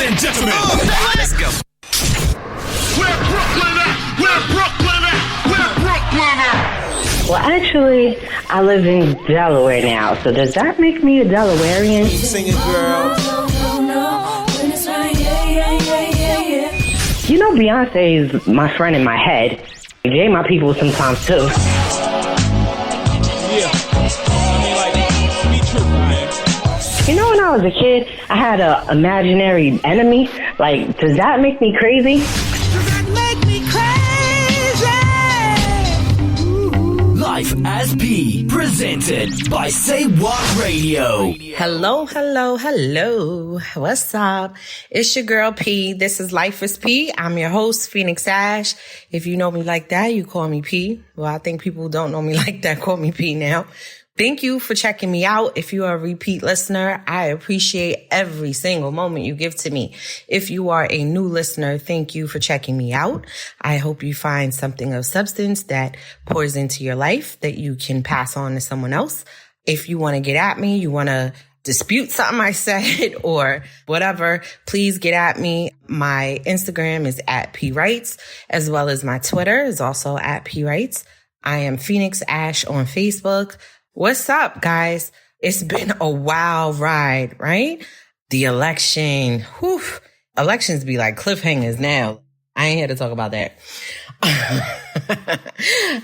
and gentlemen, let's go. Where Brooklyn at? Where Brooklyn at? Where Brooklyn at? Well, actually, I live in Delaware now, so does that make me a Delawarean? Singing girl. You know, Beyonce is my friend in my head. Jay my people sometimes, too. Yeah. I mean, like, be true, man. You know, when I was a kid, I had an imaginary enemy. Like, does that make me crazy? Life as P, presented by Say What Radio. Hello, hello, hello. What's up? It's your girl P. This is Life as P. I'm your host, Phoenix Ash. If you know me like that, you call me P. Well, I think people who don't know me like that call me P now. Thank you for checking me out. If you are a repeat listener, I appreciate every single moment you give to me. If you are a new listener, thank you for checking me out. I hope you find something of substance that pours into your life that you can pass on to someone else. If you want to get at me, you want to dispute something I said or whatever, please get at me. My Instagram is @PWrites, as well as my Twitter is also @PWrites. I am Phoenix Ash on Facebook. What's up, guys? It's been a wild ride, right? The election. Whew. Elections be like cliffhangers now. I ain't here to talk about that.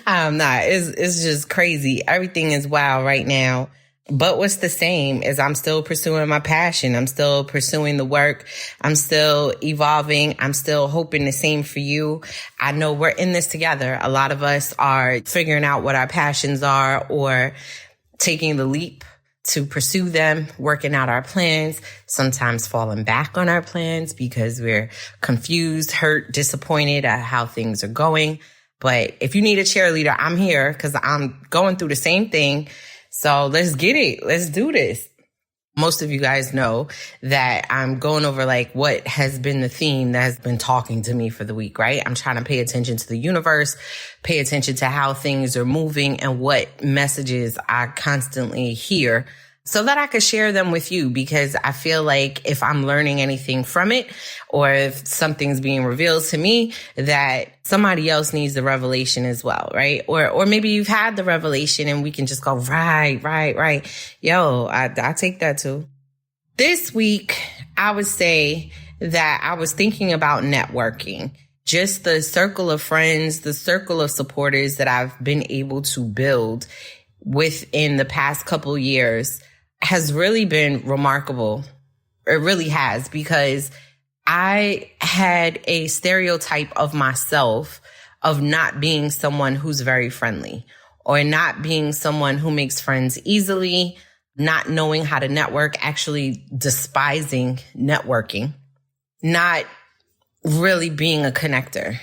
I'm not. It's just crazy. Everything is wild right now. But what's the same is I'm still pursuing my passion. I'm still pursuing the work. I'm still evolving. I'm still hoping the same for you. I know we're in this together. A lot of us are figuring out what our passions are or taking the leap to pursue them, working out our plans, sometimes falling back on our plans because we're confused, hurt, disappointed at how things are going. But if you need a cheerleader, I'm here because I'm going through the same thing. So let's get it. Let's do this. Most of you guys know that I'm going over like what has been the theme that has been talking to me for the week, right? I'm trying to pay attention to the universe, pay attention to how things are moving and what messages I constantly hear so that I could share them with you, because I feel like if I'm learning anything from it or if something's being revealed to me, that somebody else needs the revelation as well, right? Or maybe you've had the revelation and we can just go, right. Yo, I take that too. This week, I would say that I was thinking about networking, just the circle of friends, the circle of supporters that I've been able to build within the past couple years has really been remarkable. It really has, because I had a stereotype of myself of not being someone who's very friendly or not being someone who makes friends easily, not knowing how to network, actually despising networking, not really being a connector.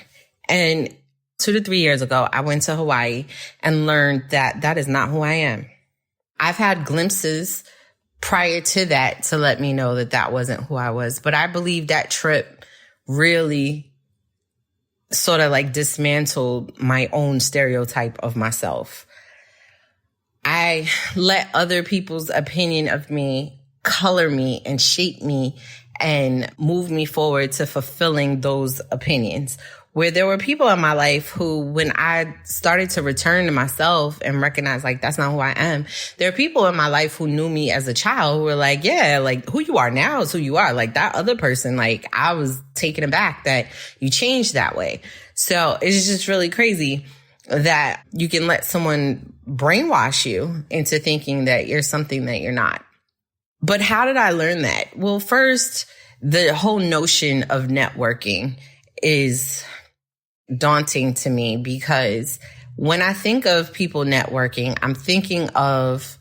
And 2 to 3 years ago, I went to Hawaii and learned that that is not who I am. I've had glimpses prior to that to let me know that that wasn't who I was. But I believe that trip really sort of like dismantled my own stereotype of myself. I let other people's opinion of me color me and shape me and move me forward to fulfilling those opinions. Where there were people in my life who, when I started to return to myself and recognize, like, that's not who I am, there are people in my life who knew me as a child who were like, yeah, like, who you are now is who you are. Like, that other person, like, I was taken aback that you changed that way. So it's just really crazy that you can let someone brainwash you into thinking that you're something that you're not. But how did I learn that? Well, first, the whole notion of networking is daunting to me, because when I think of people networking, I'm thinking of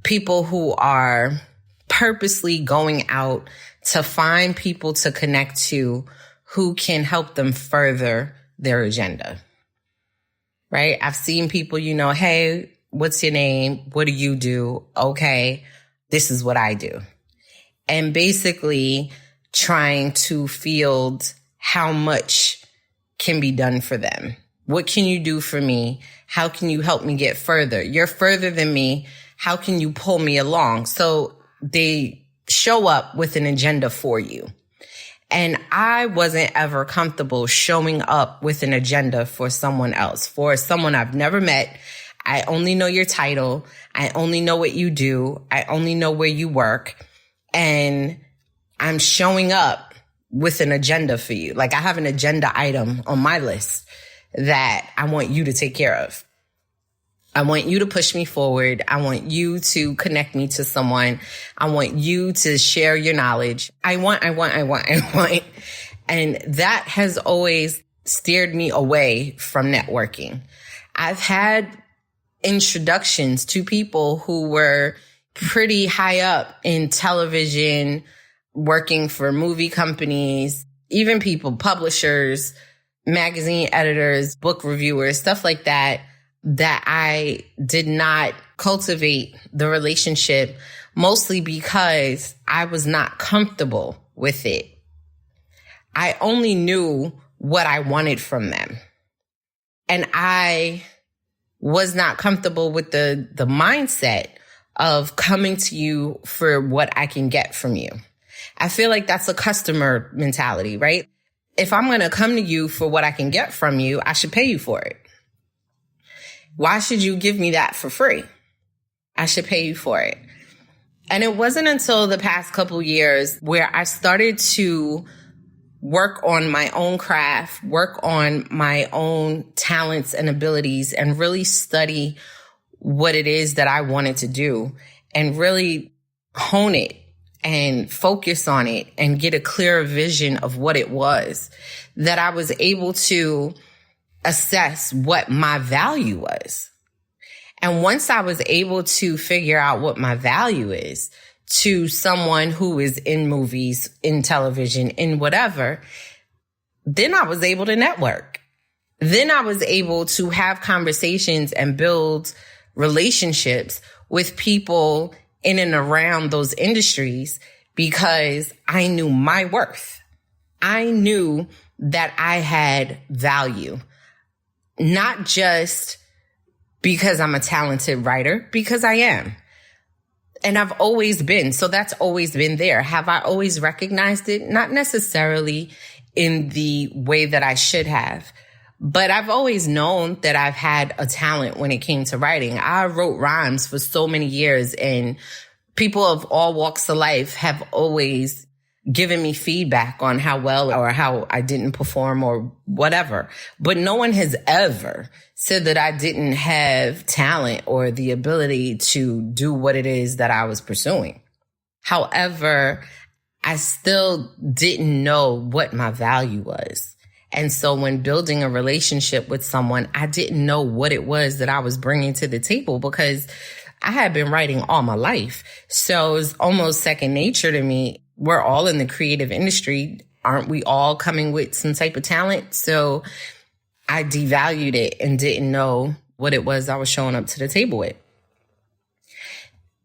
people who are purposely going out to find people to connect to who can help them further their agenda, right? I've seen people, hey, what's your name? What do you do? Okay, this is what I do. And basically trying to field how much can be done for them. What can you do for me? How can you help me get further? You're further than me. How can you pull me along? So they show up with an agenda for you. And I wasn't ever comfortable showing up with an agenda for someone else, for someone I've never met. I only know your title. I only know what you do. I only know where you work. And I'm showing up with an agenda for you. Like, I have an agenda item on my list that I want you to take care of. I want you to push me forward. I want you to connect me to someone. I want you to share your knowledge. I want. And that has always steered me away from networking. I've had introductions to people who were pretty high up in television, working for movie companies, even people, publishers, magazine editors, book reviewers, stuff like that I did not cultivate the relationship, mostly because I was not comfortable with it. I only knew what I wanted from them. And I was not comfortable with the mindset of coming to you for what I can get from you. I feel like that's a customer mentality, right? If I'm going to come to you for what I can get from you, I should pay you for it. Why should you give me that for free? I should pay you for it. And it wasn't until the past couple years where I started to work on my own craft, work on my own talents and abilities, and really study what it is that I wanted to do and really hone it and focus on it and get a clearer vision of what it was, that I was able to assess what my value was. And once I was able to figure out what my value is to someone who is in movies, in television, in whatever, then I was able to network. Then I was able to have conversations and build relationships with people in and around those industries because I knew my worth. I knew that I had value. Not just because I'm a talented writer, because I am. And I've always been. So that's always been there. Have I always recognized it? Not necessarily in the way that I should have. But I've always known that I've had a talent when it came to writing. I wrote rhymes for so many years, and people of all walks of life have always given me feedback on how well or how I didn't perform or whatever. But no one has ever said that I didn't have talent or the ability to do what it is that I was pursuing. However, I still didn't know what my value was. And so when building a relationship with someone, I didn't know what it was that I was bringing to the table because I had been writing all my life. So it was almost second nature to me. We're all in the creative industry. Aren't we all coming with some type of talent? So I devalued it and didn't know what it was I was showing up to the table with.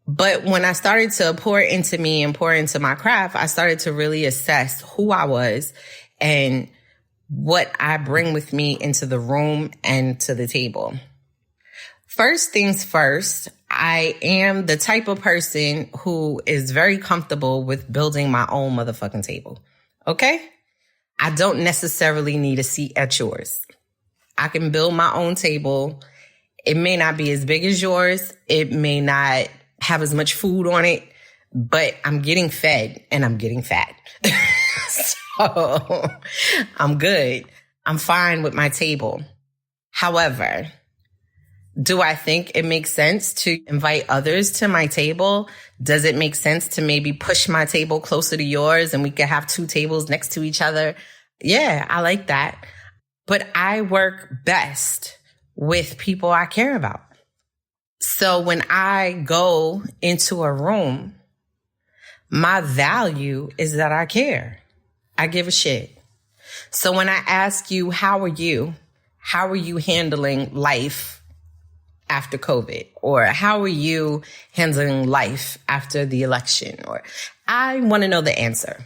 But when I started to pour into me and pour into my craft, I started to really assess who I was and what I bring with me into the room and to the table. First things first, I am the type of person who is very comfortable with building my own motherfucking table. Okay? I don't necessarily need a seat at yours. I can build my own table. It may not be as big as yours. It may not have as much food on it, but I'm getting fed and I'm getting fat. So I'm good. I'm fine with my table. However, do I think it makes sense to invite others to my table? Does it make sense to maybe push my table closer to yours and we could have two tables next to each other? Yeah, I like that. But I work best with people I care about. So when I go into a room, my value is that I care. I give a shit. So when I ask you, how are you? How are you handling life after COVID? Or how are you handling life after the election? Or I want to know the answer.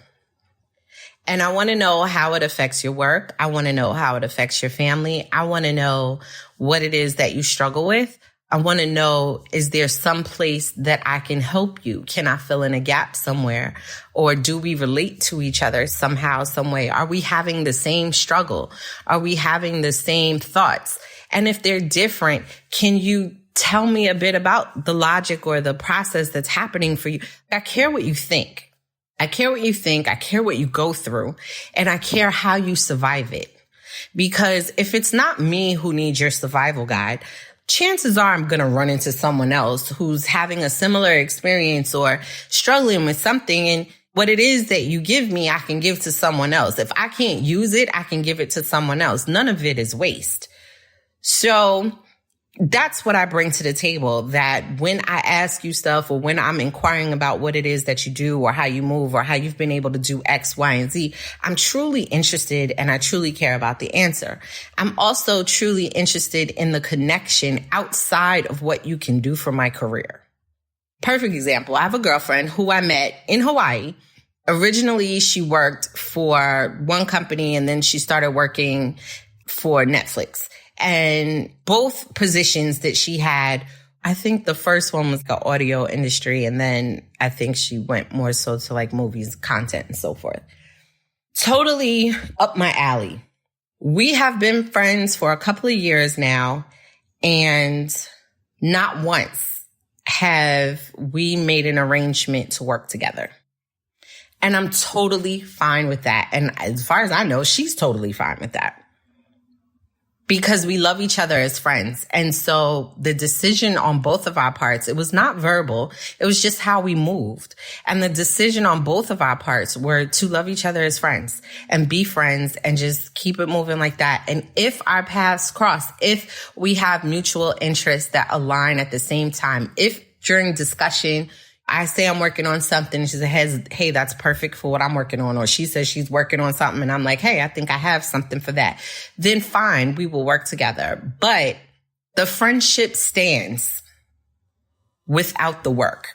And I want to know how it affects your work. I want to know how it affects your family. I want to know what it is that you struggle with. I want to know, is there some place that I can help you? Can I fill in a gap somewhere? Or do we relate to each other somehow, some way? Are we having the same struggle? Are we having the same thoughts? And if they're different, can you tell me a bit about the logic or the process that's happening for you? I care what you think. I care what you think. I care what you go through. And I care how you survive it. Because if it's not me who needs your survival guide, chances are I'm going to run into someone else who's having a similar experience or struggling with something. And what it is that you give me, I can give to someone else. If I can't use it, I can give it to someone else. None of it is waste. So that's what I bring to the table, that when I ask you stuff or when I'm inquiring about what it is that you do or how you move or how you've been able to do X, Y, and Z, I'm truly interested and I truly care about the answer. I'm also truly interested in the connection outside of what you can do for my career. Perfect example. I have a girlfriend who I met in Hawaii. Originally, she worked for one company and then she started working for Netflix. And both positions that she had, I think the first one was the audio industry. And then I think she went more so to like movies, content and so forth. Totally up my alley. We have been friends for a couple of years now. And not once have we made an arrangement to work together. And I'm totally fine with that. And as far as I know, she's totally fine with that. Because we love each other as friends. And so the decision on both of our parts, it was not verbal. It was just how we moved. And the decision on both of our parts were to love each other as friends and be friends and just keep it moving like that. And if our paths cross, if we have mutual interests that align at the same time, if during discussion, I say I'm working on something and she says, hey, that's perfect for what I'm working on. Or she says she's working on something and I'm like, hey, I think I have something for that. Then fine, we will work together. But the friendship stands without the work.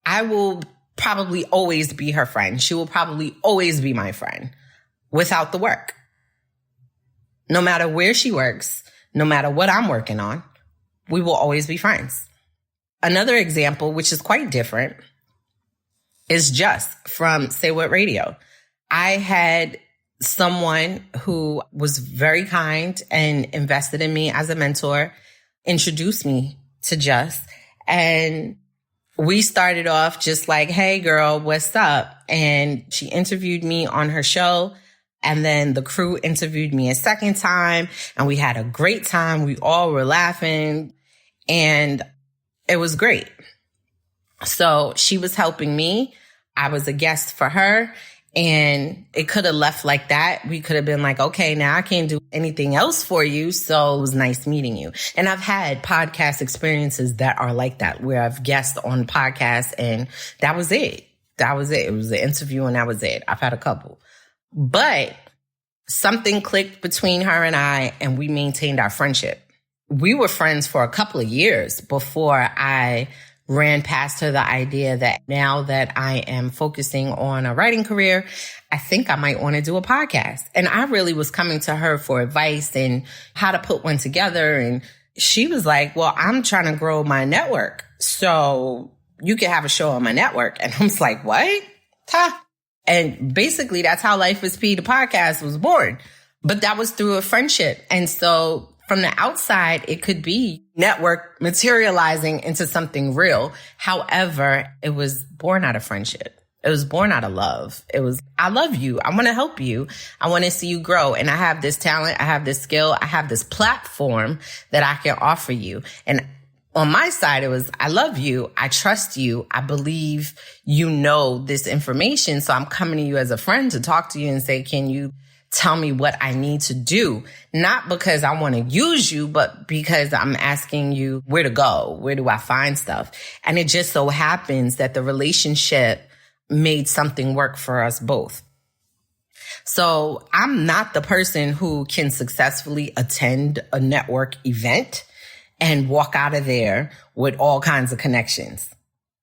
I will probably always be her friend. She will probably always be my friend without the work. No matter where she works, no matter what I'm working on, we will always be friends. Another example, which is quite different, is Just from Say What Radio. I had someone who was very kind and invested in me as a mentor, introduce me to Just. And we started off just like, hey, girl, what's up? And she interviewed me on her show. And then the crew interviewed me a second time. And we had a great time. We all were laughing. And it was great. So she was helping me. I was a guest for her. And it could have left like that. We could have been like, okay, now I can't do anything else for you. So it was nice meeting you. And I've had podcast experiences that are like that, where I've guest on podcasts and that was it. That was it. It was an interview and that was it. I've had a couple. But something clicked between her and I, and we maintained our friendship. We were friends for a couple of years before I ran past her the idea that now that I am focusing on a writing career, I think I might want to do a podcast. And I really was coming to her for advice and how to put one together. And she was like, well, I'm trying to grow my network, so you can have a show on my network. And I was like, what? Huh? And basically that's how Life is P, the podcast, was born. But that was through a friendship. And so from the outside, it could be network materializing into something real. However, it was born out of friendship. It was born out of love. It was, I love you. I want to help you. I want to see you grow. And I have this talent. I have this skill. I have this platform that I can offer you. And on my side, it was, I love you. I trust you. I believe you know this information. So I'm coming to you as a friend to talk to you and say, can you tell me what I need to do? Not because I want to use you, but because I'm asking you where to go. Where do I find stuff? And it just so happens that the relationship made something work for us both. So I'm not the person who can successfully attend a network event and walk out of there with all kinds of connections.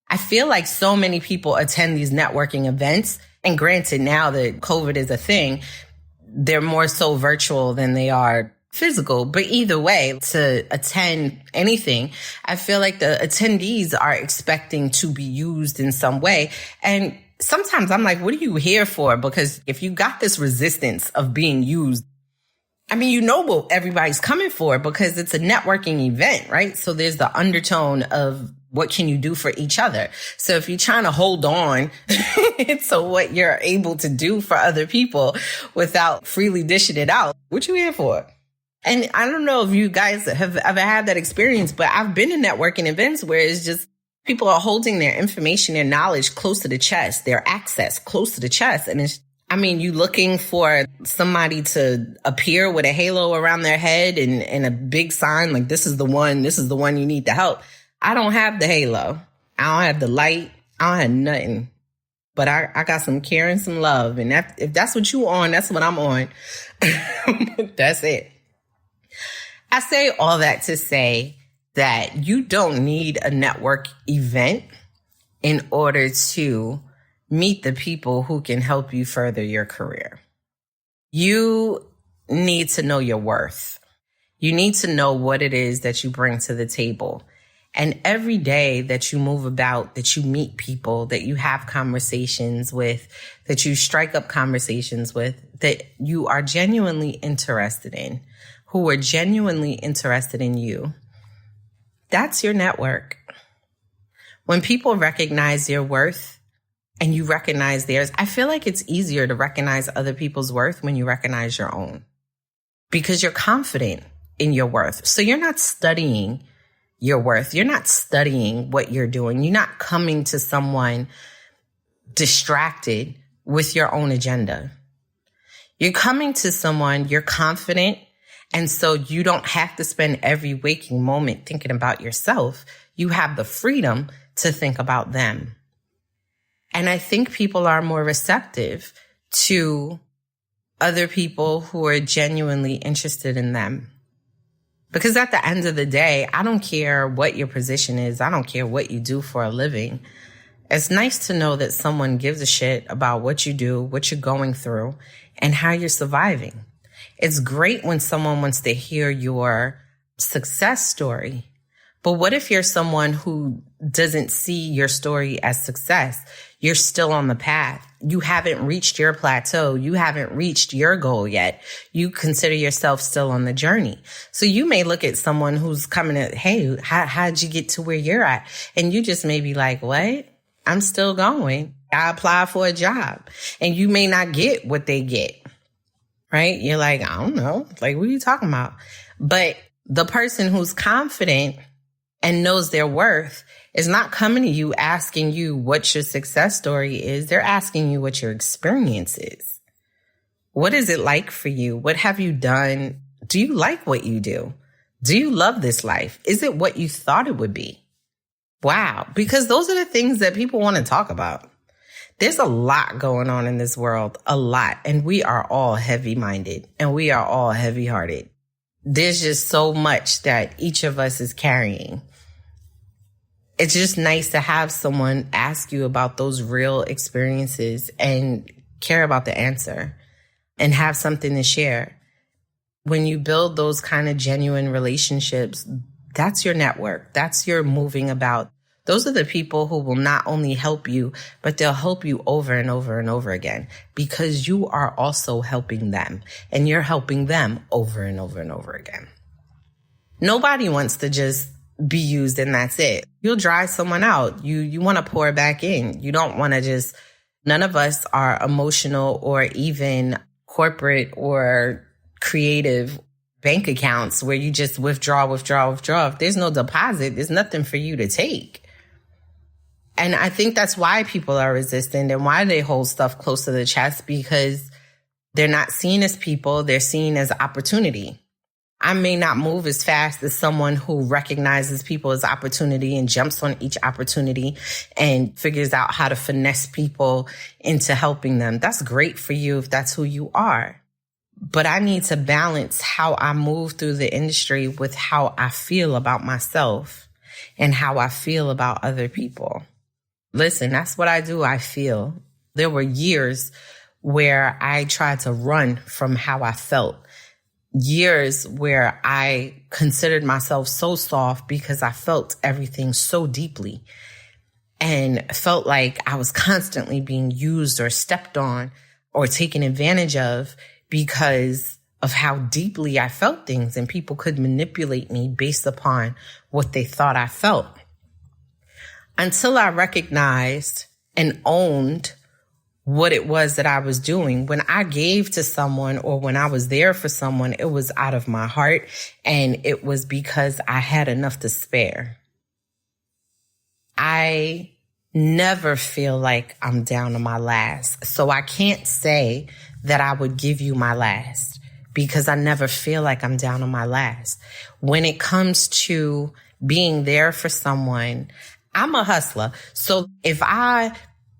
I feel like so many people attend these networking events. And granted, now that COVID is a thing, they're more so virtual than they are physical. But either way, to attend anything, I feel like the attendees are expecting to be used in some way. And sometimes I'm like, what are you here for? Because if you got this resistance of being used, I mean, you know what everybody's coming for, because it's a networking event, right? So there's the undertone of what can you do for each other. So if you're trying to hold on to what you're able to do for other people without freely dishing it out, what you here for? And I don't know if you guys have ever had that experience, but I've been in networking events where it's just people are holding their information, their knowledge close to the chest, their access close to the chest. And it's, I mean, you looking for somebody to appear with a halo around their head and a big sign like, this is the one you need to help. I don't have the halo. I don't have the light. I don't have nothing. But I got some care and some love. And if that's what you on, that's what I'm on. That's it. I say all that to say that you don't need a network event in order to meet the people who can help you further your career. You need to know your worth. You need to know what it is that you bring to the table. And every day that you move about, that you meet people, that you have conversations with, that you strike up conversations with, that you are genuinely interested in, who are genuinely interested in you, that's your network. When people recognize your worth and you recognize theirs, I feel like it's easier to recognize other people's worth when you recognize your own, because you're confident in your worth. So you're not studying your worth. You're not studying what you're doing. You're not coming to someone distracted with your own agenda. You're coming to someone, you're confident, and so you don't have to spend every waking moment thinking about yourself. You have the freedom to think about them. And I think people are more receptive to other people who are genuinely interested in them. Because at the end of the day, I don't care what your position is. I don't care what you do for a living. It's nice to know that someone gives a shit about what you do, what you're going through, and how you're surviving. It's great when someone wants to hear your success story. But what if you're someone who doesn't see your story as success? You're still on the path. You haven't reached your plateau. You haven't reached your goal yet. You consider yourself still on the journey. So you may look at someone who's coming at, hey, how'd you get to where you're at? And you just may be like, what? I'm still going. I applied for a job. And you may not get what they get, right? You're like, I don't know. Like, what are you talking about? But the person who's confident and knows their worth is not coming to you asking you what your success story is. They're asking you what your experience is. What is it like for you? What have you done? Do you like what you do? Do you love this life? Is it what you thought it would be? Wow. Because those are the things that people want to talk about. There's a lot going on in this world, a lot. And we are all heavy-minded and we are all heavy-hearted. There's just so much that each of us is carrying. It's just nice to have someone ask you about those real experiences and care about the answer and have something to share. When you build those kind of genuine relationships, that's your network. That's your moving about. Those are the people who will not only help you, but they'll help you over and over and over again, because you are also helping them and you're helping them over and over and over again. Nobody wants to just be used and that's it. You'll dry someone out. You want to pour back in. You don't want to just, none of us are emotional or even corporate or creative bank accounts where you just withdraw. If there's no deposit, there's nothing for you to take. And I think that's why people are resistant and why they hold stuff close to the chest, because they're not seen as people. They're seen as opportunity. I may not move as fast as someone who recognizes people as opportunity and jumps on each opportunity and figures out how to finesse people into helping them. That's great for you if that's who you are. But I need to balance how I move through the industry with how I feel about myself and how I feel about other people. Listen, that's what I do. I feel. There were years where I tried to run from how I felt. years where I considered myself so soft because I felt everything so deeply and felt like I was constantly being used or stepped on or taken advantage of because of how deeply I felt things, and people could manipulate me based upon what they thought I felt. Until I recognized and owned what it was that I was doing. When I gave to someone or when I was there for someone, it was out of my heart, and it was because I had enough to spare. I never feel like I'm down to my last. So I can't say that I would give you my last because I never feel like I'm down on my last. When it comes to being there for someone, I'm a hustler. So if I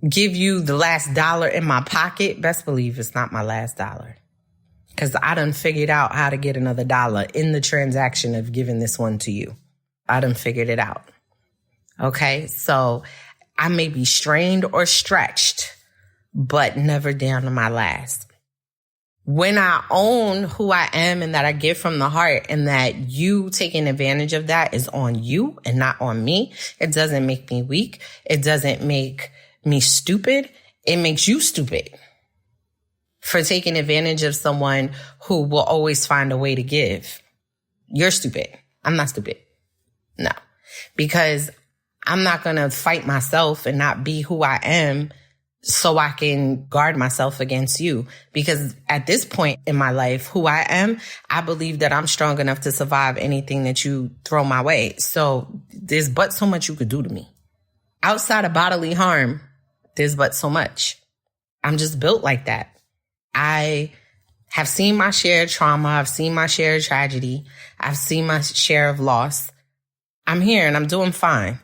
give you the last dollar in my pocket, best believe it's not my last dollar. Because I done figured out how to get another dollar in the transaction of giving this one to you. I done figured it out. Okay, so I may be strained or stretched, but never down to my last. When I own who I am and that I give from the heart, and that you taking advantage of that is on you and not on me, it doesn't make me weak. It doesn't make me stupid. It makes you stupid for taking advantage of someone who will always find a way to give. You're stupid. I'm not stupid. No, because I'm not going to fight myself and not be who I am so I can guard myself against you. Because at this point in my life, who I am, I believe that I'm strong enough to survive anything that you throw my way. So there's but so much you could do to me. Outside of bodily harm, there's but so much. I'm just built like that. I have seen my share of trauma. I've seen my share of tragedy. I've seen my share of loss. I'm here and I'm doing fine.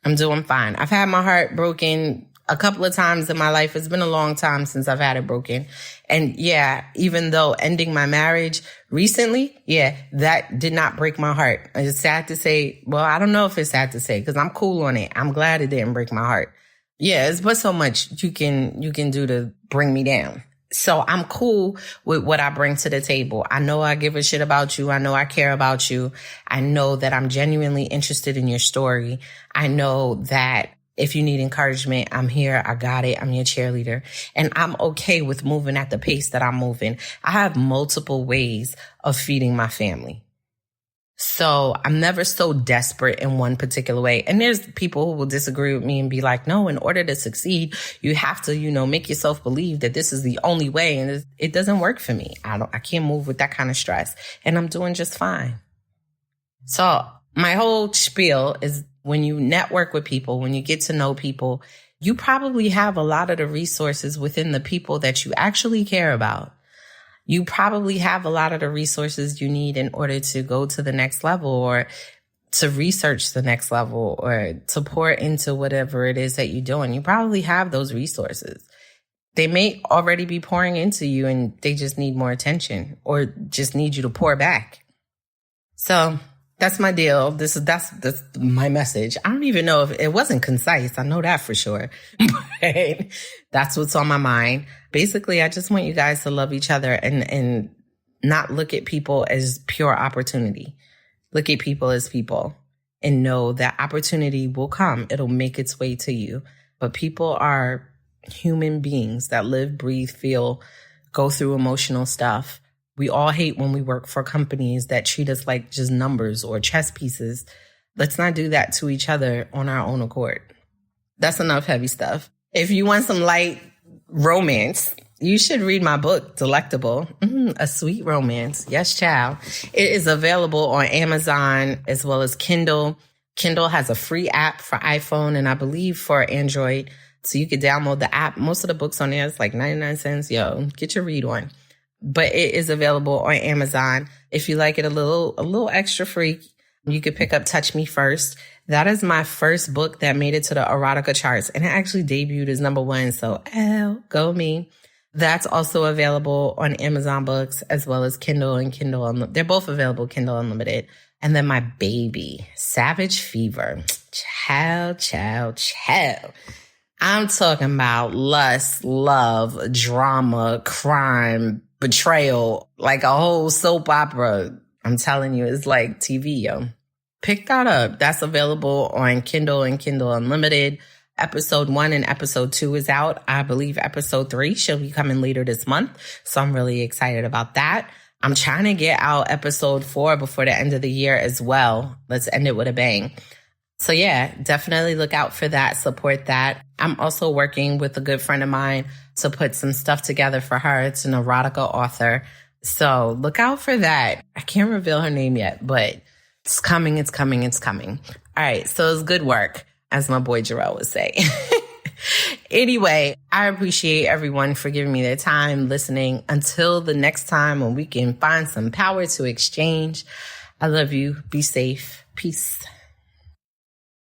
I'm doing fine. I've had my heart broken a couple of times in my life. It's been a long time since I've had it broken. And yeah, even though ending my marriage recently, yeah, that did not break my heart. It's sad to say. Well, I don't know if it's sad to say because I'm cool on it. I'm glad it didn't break my heart. Yeah, it's but so much you can do to bring me down. So I'm cool with what I bring to the table. I know I give a shit about you. I know I care about you. I know that I'm genuinely interested in your story. I know that if you need encouragement, I'm here. I got it. I'm your cheerleader. And I'm okay with moving at the pace that I'm moving. I have multiple ways of feeding my family. So I'm never so desperate in one particular way. And there's people who will disagree with me and be like, no, in order to succeed, you have to, make yourself believe that this is the only way. And it doesn't work for me. I can't move with that kind of stress. And I'm doing just fine. So my whole spiel is when you network with people, when you get to know people, you probably have a lot of the resources within the people that you actually care about. You probably have a lot of the resources you need in order to go to the next level or to research the next level or to pour into whatever it is that you're doing. You probably have those resources. They may already be pouring into you and they just need more attention or just need you to pour back. So that's my deal. That's my message. I don't even know if it wasn't concise. I know that for sure. But that's what's on my mind. Basically, I just want you guys to love each other and not look at people as pure opportunity. Look at people as people and know that opportunity will come. It'll make its way to you. But people are human beings that live, breathe, feel, go through emotional stuff. We all hate when we work for companies that treat us like just numbers or chess pieces. Let's not do that to each other on our own accord. That's enough heavy stuff. If you want some light romance, you should read my book, Delectable, A Sweet Romance. Yes, child. It is available on Amazon as well as Kindle. Kindle has a free app for iPhone and I believe for Android. So you can download the app. Most of the books on there is like 99 cents. Yo, get your read on. But it is available on Amazon. If you like it a little extra freak, you could pick up Touch Me First. That is my first book that made it to the erotica charts. And it actually debuted as #1. So, go me. That's also available on Amazon Books as well as Kindle and Kindle Unlimited. They're both available, Kindle Unlimited. And then my baby, Savage Fever. Child. I'm talking about lust, love, drama, crime, betrayal, like a whole soap opera. I'm telling you, it's like TV, yo. Pick that up. That's available on Kindle and Kindle Unlimited. Episode 1 and episode 2 is out. I believe episode 3 shall be coming later this month. So I'm really excited about that. I'm trying to get out episode 4 before the end of the year as well. Let's end it with a bang. So yeah, definitely look out for that. Support that. I'm also working with a good friend of mine to put some stuff together for her. It's an erotica author. So look out for that. I can't reveal her name yet, but it's coming, it's coming, it's coming. All right, so it's good work, as my boy Jarrell would say. Anyway, I appreciate everyone for giving me their time listening. Until the next time when we can find some power to exchange, I love you. Be safe. Peace.